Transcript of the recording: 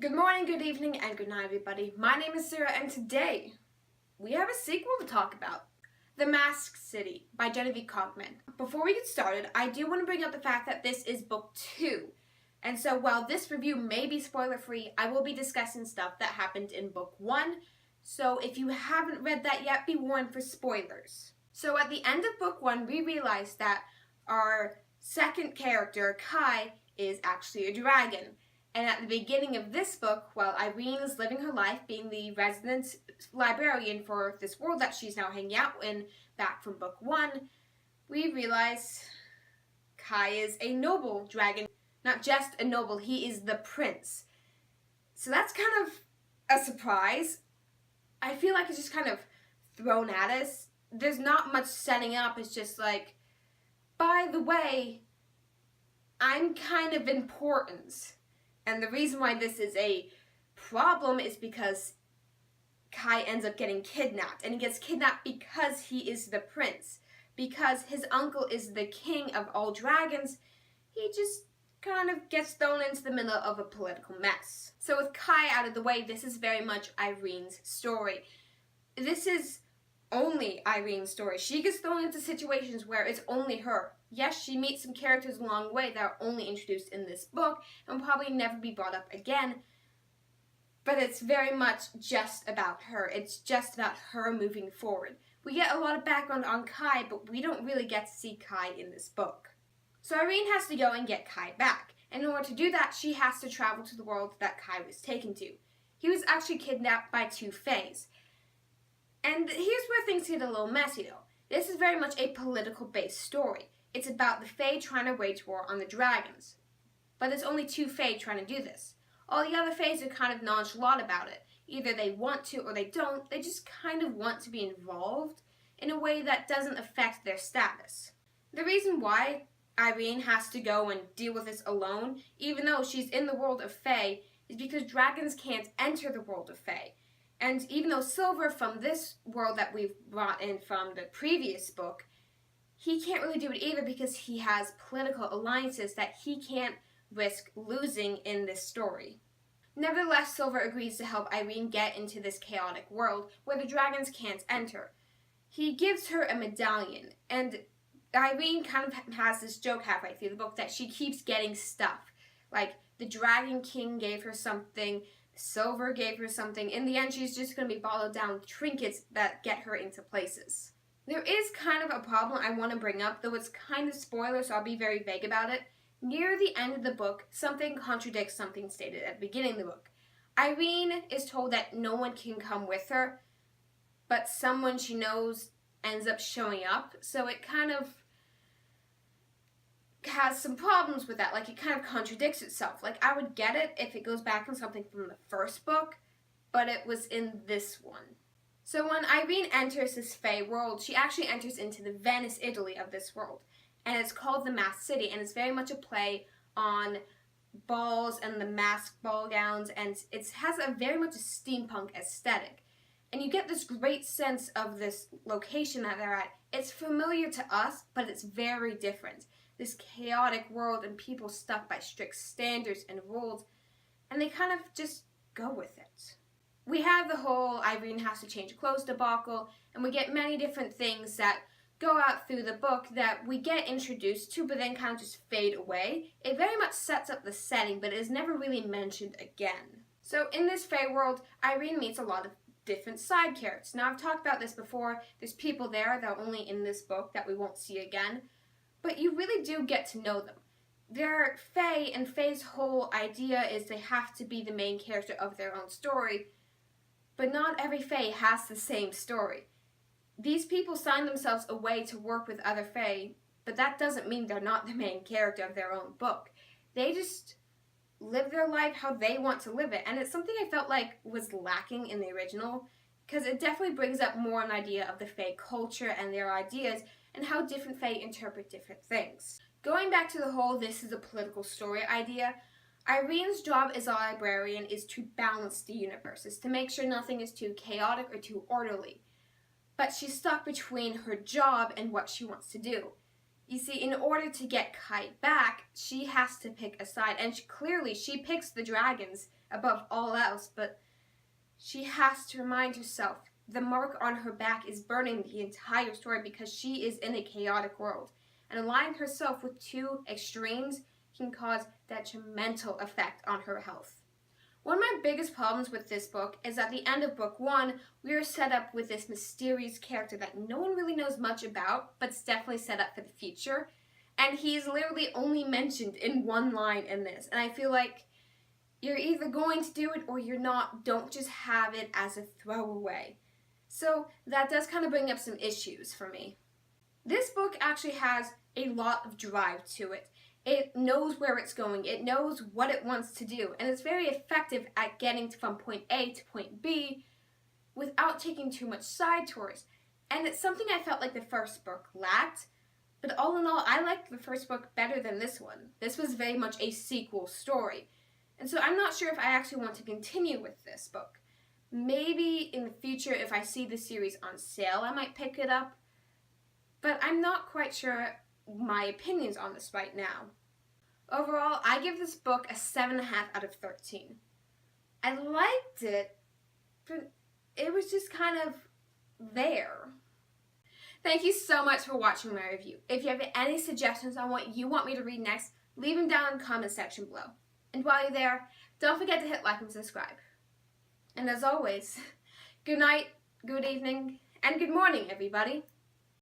Good morning, good evening, and good night, everybody. My name is Sarah, and today we have a sequel to talk about. The Masked City by Genevieve Cogman. Before we get started, I do want to bring up the fact that this is book 2. And so while this review may be spoiler-free, I will be discussing stuff that happened in book 1. So if you haven't read that yet, be warned for spoilers. So at the end of book 1, we realize that our second character, Kai, is actually a dragon. And at the beginning of this book, while Irene is living her life being the resident librarian for this world that she's now hanging out in back from book 1, we realize Kai is a noble dragon. Not just a noble, he is the prince. So that's kind of a surprise. I feel like it's just kind of thrown at us. There's not much setting up. It's just like, by the way, I'm kind of important. And the reason why this is a problem is because Kai ends up getting kidnapped. And he gets kidnapped because he is the prince. Because his uncle is the king of all dragons, he just kind of gets thrown into the middle of a political mess. So with Kai out of the way, this is very much Irene's story. This is only Irene's story. She gets thrown into situations where it's only her. Yes, she meets some characters along the way that are only introduced in this book and will probably never be brought up again. But it's very much just about her. It's just about her moving forward. We get a lot of background on Kai, but we don't really get to see Kai in this book. So Irene has to go and get Kai back. And in order to do that, she has to travel to the world that Kai was taken to. He was actually kidnapped by 2 fays. And here's where things get a little messy though. This is very much a political-based story. It's about the Fae trying to wage war on the dragons. But there's only 2 Fae trying to do this. All the other Faes are kind of nonchalant about it. Either they want to or they don't. They just kind of want to be involved in a way that doesn't affect their status. The reason why Irene has to go and deal with this alone, even though she's in the world of Fae, is because dragons can't enter the world of Fae. And even though Silver from this world that we've brought in from the previous book, he can't really do it either because he has political alliances that he can't risk losing in this story. Nevertheless, Silver agrees to help Irene get into this chaotic world where the dragons can't enter. He gives her a medallion, and Irene kind of has this joke halfway through the book that she keeps getting stuff. Like, the Dragon King gave her something, Silver gave her something. In the end, she's just going to be bottled down with trinkets that get her into places. There is kind of a problem I want to bring up, though it's kind of spoiler, so I'll be very vague about it. Near the end of the book, something contradicts something stated at the beginning of the book. Irene is told that no one can come with her, but someone she knows ends up showing up, so it kind of has some problems with that. Like, it kind of contradicts itself. Like, I would get it if it goes back on something from the first book, but it was in this one. So when Irene enters this Fae world, she actually enters into the Venice, Italy of this world. And it's called the Masked City, and it's very much a play on balls and the masked ball gowns, and it has a very much a steampunk aesthetic. And you get this great sense of this location that they're at. It's familiar to us, but it's very different. This chaotic world and people stuck by strict standards and rules, and they kind of just go with it. We have the whole Irene has to change clothes debacle, and we get many different things that go out through the book that we get introduced to, but then kind of just fade away. It very much sets up the setting, but it is never really mentioned again. So in this Fae world, Irene meets a lot of different side characters. Now, I've talked about this before. There's people there that are only in this book that we won't see again, but you really do get to know them. They're Fae, and Fae's whole idea is they have to be the main character of their own story, but not every Fae has the same story. These people sign themselves away to work with other Fae, but that doesn't mean they're not the main character of their own book. They just live their life how they want to live it, and it's something I felt like was lacking in the original, because it definitely brings up more an idea of the Fae culture and their ideas, and how different Fae interpret different things. Going back to the whole this is a political story idea, Irene's job as a librarian is to balance the universe, is to make sure nothing is too chaotic or too orderly. But she's stuck between her job and what she wants to do. You see, in order to get Kai back, she has to pick a side, and clearly she picks the dragons above all else, but she has to remind herself the mark on her back is burning the entire story because she is in a chaotic world. And aligning herself with two extremes can cause detrimental effect on her health. One of my biggest problems with this book is at the end of book 1, we are set up with this mysterious character that no one really knows much about, but it's definitely set up for the future. And he's literally only mentioned in one line in this. And I feel like you're either going to do it or you're not. Don't just have it as a throwaway. So that does kind of bring up some issues for me. This book actually has a lot of drive to it. It knows where it's going. It knows what it wants to do. And it's very effective at getting from point A to point B without taking too much side tours. And it's something I felt like the first book lacked. But all in all, I liked the first book better than this one. This was very much a sequel story. And so I'm not sure if I actually want to continue with this book. Maybe in the future, if I see the series on sale, I might pick it up. But I'm not quite sure my opinions on this right now. Overall, I give this book a 7.5 out of 13. I liked it, but it was just kind of there. Thank you so much for watching my review. If you have any suggestions on what you want me to read next, leave them down in the comment section below. And while you're there, don't forget to hit like and subscribe. And as always, good night, good evening, and good morning, everybody.